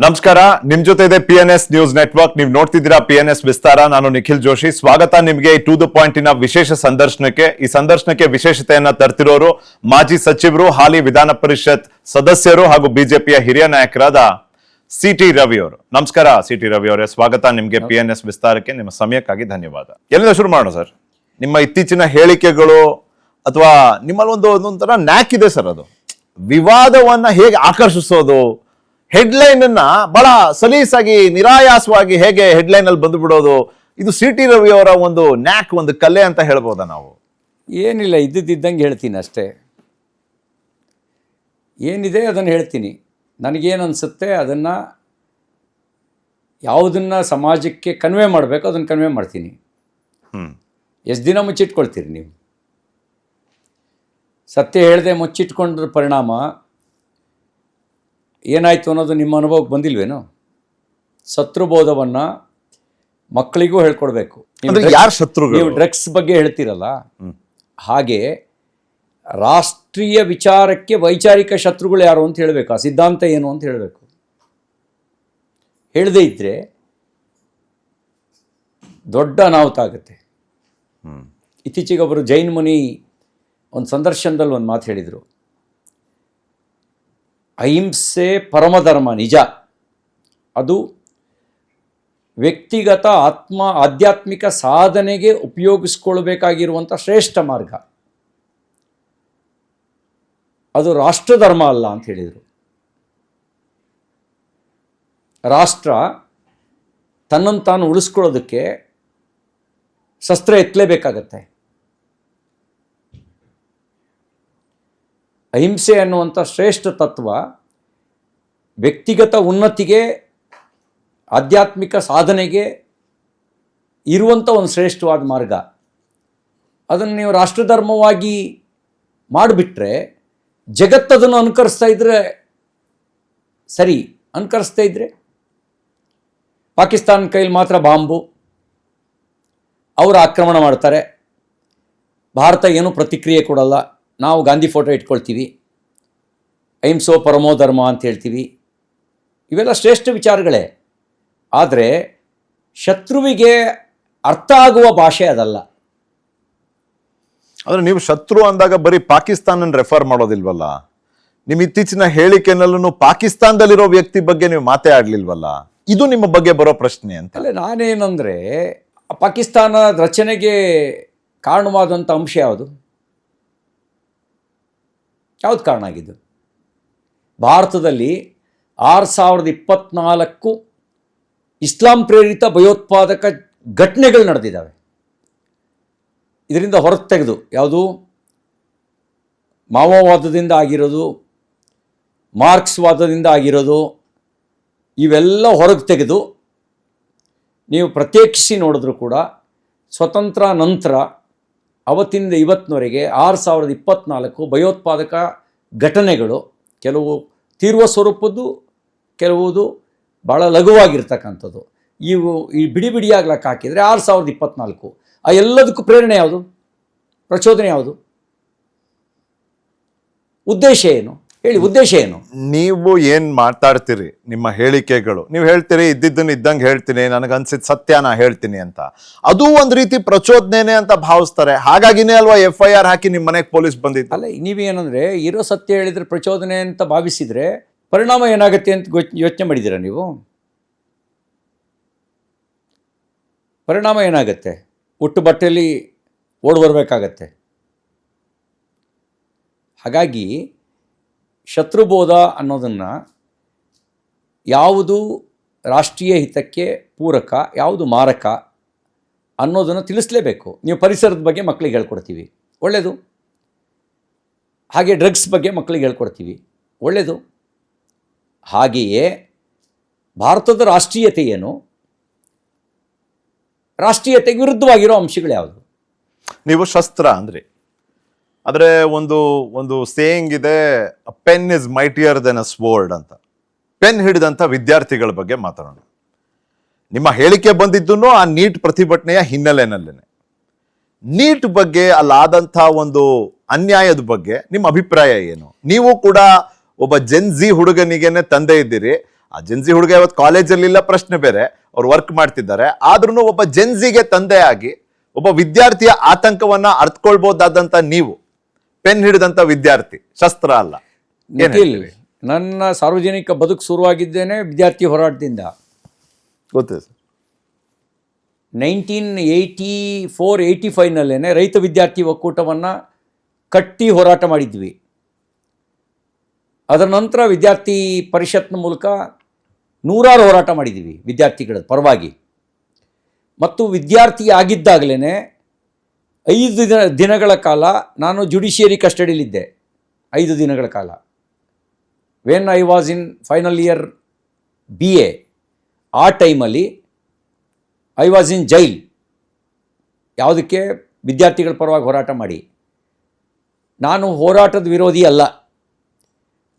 ನಮಸ್ಕಾರ, ನಿಮ್ ಜೊತೆ ಇದೆ PNS ನ್ಯೂಸ್ ನೆಟ್ವರ್ಕ್. ನೀವು ನೋಡ್ತಿದ್ದೀರಾ PNS ವಿಸ್ತಾರ. ನಾನು ನಿಖಿಲ್ ಜೋಶಿ. ಸ್ವಾಗತ ನಿಮ್ಗೆ ಟು ದ ಪಾಯಿಂಟಿನ ವಿಶೇಷ ಸಂದರ್ಶನಕ್ಕೆ. ಈ ಸಂದರ್ಶನಕ್ಕೆ ವಿಶೇಷತೆಯನ್ನ ತರ್ತಿರೋರು ಮಾಜಿ ಸಚಿವರು, ಹಾಲಿ ವಿಧಾನ ಪರಿಷತ್ ಸದಸ್ಯರು ಹಾಗೂ ಬಿಜೆಪಿಯ ಹಿರಿಯ ನಾಯಕರಾದ CT ರವಿ ಅವರು. ನಮಸ್ಕಾರ CT ರವಿ ಅವರೇ, ಸ್ವಾಗತ ನಿಮ್ಗೆ PNS ವಿಸ್ತಾರಕ್ಕೆ. ನಿಮ್ಮ ಸಮಯಕ್ಕಾಗಿ ಧನ್ಯವಾದ. ಎಲ್ಲಿಂದ ಶುರು ಮಾಡೋಣ ಸರ್? ನಿಮ್ಮ ಇತ್ತೀಚಿನ ಹೇಳಿಕೆಗಳು ಅಥವಾ ನಿಮ್ಮಲ್ಲಿ ಒಂದೊಂಥರ ನ್ಯಾಕ್ ಇದೆ ಸರ್, ಅದು ವಿವಾದವನ್ನ ಹೇಗೆ ಆಕರ್ಷಿಸೋದು, ಹೆಡ್ಲೈನ್ ಅನ್ನ ಬಹಳ ಸಲೀಸಾಗಿ ನಿರಾಯಾಸವಾಗಿ ಹೇಗೆ ಹೆಡ್ಲೈನ್ ಅಲ್ಲಿ ಬಂದು ಬಿಡೋದು, ಇದು CT ರವಿ ಅವರ ಒಂದು ನ್ಯಾಕ್, ಒಂದು ಕಲೆ ಅಂತ ಹೇಳ್ಬೋದಾ ನಾವು? ಏನಿಲ್ಲ, ಇದ್ದಂಗೆ ಹೇಳ್ತೀನಿ ಅಷ್ಟೇ. ಏನಿದೆ ಅದನ್ನು ಹೇಳ್ತೀನಿ. ನನಗೇನು ಅನಿಸುತ್ತೆ ಅದನ್ನು ಯಾವುದನ್ನು ಸಮಾಜಕ್ಕೆ ಕನ್ವೆ ಮಾಡಬೇಕು ಅದನ್ನು ಕನ್ವೆ ಮಾಡ್ತೀನಿ. ಎಷ್ಟು ದಿನ ಮುಚ್ಚಿಟ್ಕೊಳ್ತೀರಿ ನೀವು? ಸತ್ಯ ಹೇಳದೆ ಮುಚ್ಚಿಟ್ಕೊಂಡ್ರ ಪರಿಣಾಮ ಏನಾಯಿತು ಅನ್ನೋದು ನಿಮ್ಮ ಅನುಭವಕ್ಕೆ ಬಂದಿಲ್ವೇನೋ? ಶತ್ರುಬೋಧವನ್ನು ಮಕ್ಕಳಿಗೂ ಹೇಳ್ಕೊಡ್ಬೇಕು. ಯಾರು ಶತ್ರುಗಳು? ನೀವು ಡ್ರಗ್ಸ್ ಬಗ್ಗೆ ಹೇಳ್ತೀರಲ್ಲ, ಹಾಗೆ ರಾಷ್ಟ್ರೀಯ ವಿಚಾರಕ್ಕೆ ವೈಚಾರಿಕ ಶತ್ರುಗಳು ಯಾರು ಅಂತ ಹೇಳಬೇಕು. ಆ ಸಿದ್ಧಾಂತ ಏನು ಅಂತ ಹೇಳಬೇಕು. ಹೇಳದೇ ಇದ್ದರೆ ದೊಡ್ಡ ಅನಾಹುತ ಆಗುತ್ತೆ. ಇತ್ತೀಚೆಗೆ ಒಬ್ಬರು ಜೈನ್ ಮುನಿ ಒಂದು ಸಂದರ್ಶನದಲ್ಲಿ ಒಂದು ಮಾತು ಹೇಳಿದರು. ಅಹಿಂಸೆ ಪರಮಧರ್ಮ ನಿಜ, ಅದು ವ್ಯಕ್ತಿಗತ ಆಧ್ಯಾತ್ಮಿಕ ಸಾಧನೆಗೆ ಉಪಯೋಗಿಸ್ಕೊಳ್ಬೇಕಾಗಿರುವಂಥ ಶ್ರೇಷ್ಠ ಮಾರ್ಗ. ಅದು ರಾಷ್ಟ್ರಧರ್ಮ ಅಲ್ಲ ಅಂತ ಹೇಳಿದರು. ರಾಷ್ಟ್ರ ತನ್ನನ್ನು ತಾನು ಉಳಿಸ್ಕೊಳ್ಳೋದಕ್ಕೆ ಶಸ್ತ್ರ ಎತ್ತಲೇಬೇಕಾಗತ್ತೆ. ಅಹಿಂಸೆ ಅನ್ನುವಂಥ ಶ್ರೇಷ್ಠ ತತ್ವ ವ್ಯಕ್ತಿಗತ ಉನ್ನತಿಗೆ, ಆಧ್ಯಾತ್ಮಿಕ ಸಾಧನೆಗೆ ಇರುವಂಥ ಒಂದು ಶ್ರೇಷ್ಠವಾದ ಮಾರ್ಗ. ಅದನ್ನು ನೀವು ರಾಷ್ಟ್ರಧರ್ಮವಾಗಿ ಮಾಡಿಬಿಟ್ರೆ ಜಗತ್ತದನ್ನು ಅನುಕರಿಸ್ತಾ ಇದ್ದರೆ ಸರಿ. ಅನುಕರಿಸ್ತಾ ಇದ್ದರೆ ಪಾಕಿಸ್ತಾನ ಕೈಲಿ ಮಾತ್ರ ಬಾಂಬು, ಅವರು ಆಕ್ರಮಣ ಮಾಡ್ತಾರೆ, ಭಾರತ ಏನೂ ಪ್ರತಿಕ್ರಿಯೆ ಕೊಡಲ್ಲ, ನಾವು ಗಾಂಧಿ ಫೋಟೋ ಇಟ್ಕೊಳ್ತೀವಿ, ಅಹಿಂಸೋ ಪರಮೋ ಧರ್ಮ ಅಂತ ಹೇಳ್ತೀವಿ. ಇವೆಲ್ಲ ಶ್ರೇಷ್ಠ ವಿಚಾರಗಳೇ. ಆದರೆ ಶತ್ರುವಿಗೆ ಅರ್ಥ ಆಗುವ ಭಾಷೆ ಅದಲ್ಲ. ಅಂದ್ರೆ ನೀವು ಶತ್ರು ಅಂದಾಗ ಬರೀ ಪಾಕಿಸ್ತಾನ ರೆಫರ್ ಮಾಡೋದಿಲ್ವಲ್ಲ? ನಿಮ್ಮ ಇತ್ತೀಚಿನ ಹೇಳಿಕೆನಲ್ಲೂ ಪಾಕಿಸ್ತಾನದಲ್ಲಿರೋ ವ್ಯಕ್ತಿ ಬಗ್ಗೆ ನೀವು ಮಾತೇ ಆಡ್ಲಿಲ್ವಲ್ಲ? ಇದು ನಿಮ್ಮ ಬಗ್ಗೆ ಬರೋ ಪ್ರಶ್ನೆ ಅಂತ. ಅಲ್ಲ, ನಾನೇನಂದರೆ ಪಾಕಿಸ್ತಾನ ರಚನೆಗೆ ಕಾರಣವಾದಂಥ ಅಂಶ ಯಾವುದು ಕಾರಣ ಆಗಿದ್ದು? ಭಾರತದಲ್ಲಿ 6024 ಇಸ್ಲಾಂ ಪ್ರೇರಿತ ಭಯೋತ್ಪಾದಕ ಘಟನೆಗಳು ನಡೆದಿದ್ದಾವೆ. ಇದರಿಂದ ಹೊರಗೆ ತೆಗೆದು ಯಾವುದು ಮಾವೋವಾದದಿಂದ ಆಗಿರೋದು, ಮಾರ್ಕ್ಸ್ವಾದದಿಂದ ಆಗಿರೋದು, ಇವೆಲ್ಲ ಹೊರಗೆ ತೆಗೆದು ನೀವು ಪ್ರತ್ಯೇಕಿಸಿ ನೋಡಿದ್ರೂ ಕೂಡ ಸ್ವತಂತ್ರ ನಂತರ ಅವತ್ತಿಂದ ಇವತ್ತಿನವರೆಗೆ 6024 ಭಯೋತ್ಪಾದಕ ಘಟನೆಗಳು, ಕೆಲವು ತೀವ್ರ ಸ್ವರೂಪದ್ದು, ಕೆಲವುದು ಭಾಳ ಲಘುವಾಗಿರ್ತಕ್ಕಂಥದ್ದು. ಇವು ಈ ಬಿಡಿಯಾಗಿ ಲೆಕ್ಕ ಹಾಕಿದರೆ 6024. ಆ ಎಲ್ಲದಕ್ಕೂ ಪ್ರೇರಣೆ ಯಾವುದು? ಪ್ರಚೋದನೆ ಯಾವುದು? ಉದ್ದೇಶ ಏನು ಹೇಳಿ? ಉದ್ದೇಶ ಏನು? ನೀವು ಏನ್ ಮಾತಾಡ್ತೀರಿ? ನಿಮ್ಮ ಹೇಳಿಕೆಗಳು, ನೀವು ಹೇಳ್ತೀರಿ ಇದ್ದಿದ್ದನ್ನು ಇದ್ದಂಗೆ ಹೇಳ್ತೀನಿ, ನನಗನ್ಸಿದ್ ಸತ್ಯನ ಹೇಳ್ತೀನಿ ಅಂತ. ಅದು ಒಂದ್ ರೀತಿ ಪ್ರಚೋದನೆ ಅಂತ ಭಾವಿಸ್ತಾರೆ. ಹಾಗಾಗಿನೇ ಅಲ್ವಾ FIR ಹಾಕಿ ನಿಮ್ಮ ಮನೆಗೆ ಪೊಲೀಸ್ ಬಂದಿತ್ತು? ಅಲ್ಲ, ನೀವೇನಂದ್ರೆ ಇರೋ ಸತ್ಯ ಹೇಳಿದ್ರೆ ಪ್ರಚೋದನೆ ಅಂತ ಭಾವಿಸಿದ್ರೆ ಪರಿಣಾಮ ಏನಾಗುತ್ತೆ ಅಂತ ಯೋಚನೆ ಮಾಡಿದ್ದೀರಾ ನೀವು? ಪರಿಣಾಮ ಏನಾಗುತ್ತೆ? ಉಟ್ಟು ಬಟ್ಟೆಯಲ್ಲಿ ಓಡಿ ಬರಬೇಕಾಗತ್ತೆ. ಹಾಗಾಗಿ ಶತ್ರುಬೋಧ ಅನ್ನೋದನ್ನು ಯಾವುದು ರಾಷ್ಟ್ರೀಯ ಹಿತಕ್ಕೆ ಪೂರಕ, ಯಾವುದು ಮಾರಕ ಅನ್ನೋದನ್ನು ತಿಳಿಸಲೇಬೇಕು. ನೀವು ಪರಿಸರದ ಬಗ್ಗೆ ಮಕ್ಕಳಿಗೆ ಹೇಳ್ಕೊಡ್ತೀವಿ, ಒಳ್ಳೆಯದು. ಹಾಗೆ ಡ್ರಗ್ಸ್ ಬಗ್ಗೆ ಮಕ್ಕಳಿಗೆ ಹೇಳ್ಕೊಡ್ತೀವಿ, ಒಳ್ಳೆಯದು. ಹಾಗೆಯೇ ಭಾರತದ ರಾಷ್ಟ್ರೀಯತೆ ಏನು, ರಾಷ್ಟ್ರೀಯತೆಗೆ ವಿರುದ್ಧವಾಗಿರೋ ಅಂಶಗಳು ಯಾವುದು? ನೀವು ಶಸ್ತ್ರ ಅಂದ್ರಿ, ಆದರೆ ಒಂದು ಸೇಯಿಂಗ್ ಇದೆ, pen is mightier than a sword ಅಂತ. ಪೆನ್ ಹಿಡಿದಂಥ ವಿದ್ಯಾರ್ಥಿಗಳ ಬಗ್ಗೆ ಮಾತಾಡೋಣ. ನಿಮ್ಮ ಹೇಳಿಕೆ ಬಂದಿದ್ದು ಆ ನೀಟ್ ಪ್ರತಿಭಟನೆಯ ಹಿನ್ನೆಲೆನಲ್ಲೇನೆ. ನೀಟ್ ಬಗ್ಗೆ ಅಲ್ಲಾದಂಥ ಒಂದು ಅನ್ಯಾಯದ ಬಗ್ಗೆ ನಿಮ್ಮ ಅಭಿಪ್ರಾಯ ಏನು? ನೀವು ಕೂಡ ಒಬ್ಬ ಜೆನ್ ಜಿ ಹುಡುಗನಿಗೆನೆ ತಂದೆ ಇದ್ದೀರಿ. ಆ ಜೆನ್ಸಿ ಹುಡುಗ ಇವತ್ತು ಕಾಲೇಜಲ್ಲಿ ಇಲ್ಲ, ಪ್ರಶ್ನೆ ಬೇರೆ, ಅವ್ರು ವರ್ಕ್ ಮಾಡ್ತಿದ್ದಾರೆ. ಆದ್ರೂ ಒಬ್ಬ ಜೆನ್ಸಿಗೆ ತಂದೆಯಾಗಿ ಒಬ್ಬ ವಿದ್ಯಾರ್ಥಿಯ ಆತಂಕವನ್ನ ಅರ್ಥಕೊಳ್ಬಹುದಾದಂತ ನೀವು ಪೆನ್ ಹಿಡಿದಂತ ವಿದ್ಯಾರ್ಥಿ, ಶಸ್ತ್ರ ಅಲ್ಲ. ಏನ್ ನಿಖಿಲ್, ಹೇಳ್ತೀರಿ? ನನ್ನ ಸಾರ್ವಜನಿಕ ಬದುಕು ಶುರುವಾಗಿದ್ದೇನೆ ವಿದ್ಯಾರ್ಥಿ ಹೋರಾಟದಿಂದ. ಗೊತ್ತಿದೆ ಸರ್. 1984-85ನಲ್ಲೇ ರೈತ ವಿದ್ಯಾರ್ಥಿ ಒಕ್ಕೂಟವನ್ನು ಕಟ್ಟಿ ಹೋರಾಟ ಮಾಡಿದ್ವಿ. ಅದರ ನಂತರ ವಿದ್ಯಾರ್ಥಿ ಪರಿಷತ್ನ ಮೂಲಕ ನೂರಾರು ಹೋರಾಟ ಮಾಡಿದ್ದೀವಿ ವಿದ್ಯಾರ್ಥಿಗಳ ಪರವಾಗಿ. ಮತ್ತು ವಿದ್ಯಾರ್ಥಿ ಆಗಿದ್ದಾಗಲೇ 5 ದಿನಗಳ ಕಾಲ ನಾನು ಜುಡಿಷಿಯರಿ ಕಸ್ಟಡಿಲಿದ್ದೆ. 5 ದಿನಗಳ ಕಾಲ. When I was in final year BA, ಆ ಟೈಮಲ್ಲಿ ಐ ವಾಸ್ ಇನ್ ಜೈಲ್. ಯಾವುದಕ್ಕೆ? ವಿದ್ಯಾರ್ಥಿಗಳ ಪರವಾಗಿ ಹೋರಾಟ ಮಾಡಿ. ನಾನು ಹೋರಾಟದ ವಿರೋಧಿ ಅಲ್ಲ,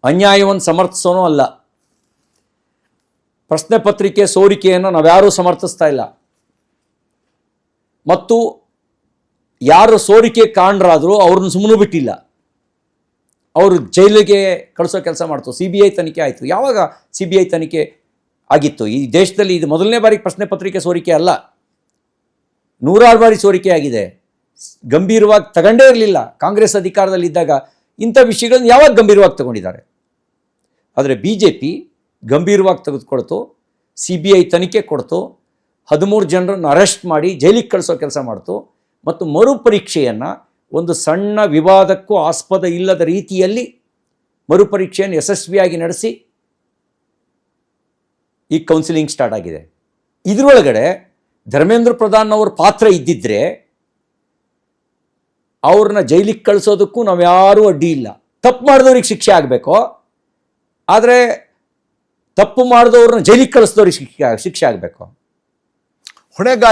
ಅನ್ಯಾಯವನ್ನು ಸಮರ್ಥಿಸೋನೂ ಅಲ್ಲ. ಪ್ರಶ್ನೆ ಪತ್ರಿಕೆ ಸೋರಿಕೆಯನ್ನು ನಾವ್ಯಾರೂ ಸಮರ್ಥಿಸ್ತಾ ಇಲ್ಲ. ಮತ್ತು ಯಾರು ಸೋರಿಕೆ ಕಾರಣರಾದರೂ ಅವ್ರನ್ನ ಸುಮ್ಮನೆ ಬಿಟ್ಟಿಲ್ಲ. ಅವರು ಜೈಲಿಗೆ ಕಳಿಸೋ ಕೆಲಸ ಮಾಡ್ತು. CBI ತನಿಖೆ ಆಯಿತು. ಯಾವಾಗ CBI ತನಿಖೆ ಆಗಿತ್ತು ಈ ದೇಶದಲ್ಲಿ? ಇದು ಮೊದಲನೇ ಬಾರಿಗೆ ಪ್ರಶ್ನೆ ಪತ್ರಿಕೆ ಸೋರಿಕೆ ಅಲ್ಲ, ನೂರಾರು ಬಾರಿ ಸೋರಿಕೆ ಆಗಿದೆ. ಗಂಭೀರವಾಗಿ ತಗೊಂಡೇ ಇರಲಿಲ್ಲ. ಕಾಂಗ್ರೆಸ್ ಅಧಿಕಾರದಲ್ಲಿದ್ದಾಗ ಇಂಥ ವಿಷಯಗಳನ್ನು ಯಾವಾಗ ಗಂಭೀರವಾಗಿ ತಗೊಂಡಿದ್ದಾರೆ? ಆದರೆ BJP ಗಂಭೀರವಾಗಿ ತೆಗೆದುಕೊಳ್ತು, CBI ತನಿಖೆ ಕೊಡ್ತು, 13 ಜನರನ್ನು ಅರೆಸ್ಟ್ ಮಾಡಿ ಜೈಲಿಗೆ ಕಳಿಸೋ ಕೆಲಸ ಮಾಡ್ತು. ಮತ್ತು ಮರುಪರೀಕ್ಷೆಯನ್ನು ಒಂದು ಸಣ್ಣ ವಿವಾದಕ್ಕೂ ಆಸ್ಪದ ಇಲ್ಲದ ರೀತಿಯಲ್ಲಿ ಮರುಪರೀಕ್ಷೆಯನ್ನು ಯಶಸ್ವಿಯಾಗಿ ನಡೆಸಿ ಈ ಕೌನ್ಸಿಲಿಂಗ್ ಸ್ಟಾರ್ಟ್ ಆಗಿದೆ. ಇದರೊಳಗಡೆ ಧರ್ಮೇಂದ್ರ ಪ್ರಧಾನ್ ಅವ್ರ ಪಾತ್ರ ಇದ್ದಿದ್ರೆ ಅವ್ರನ್ನ ಜೈಲಿಗೆ ಕಳಿಸೋದಕ್ಕೂ ನಾವ್ಯಾರೂ ಅಡ್ಡಿ ಇಲ್ಲ. ತಪ್ಪು ಮಾಡಿದವ್ರಿಗೆ ಶಿಕ್ಷೆ ಆಗಬೇಕು, ಆದರೆ ತಪ್ಪು ಮಾಡಿದವ್ರನ್ನ ಜೈಲಿಗೆ ಕಳಿಸಿದವ್ರಿಗೆ ಶಿಕ್ಷೆ ಆಗಬೇಕು. ಹೊಣೆಗಾರಿಕೆ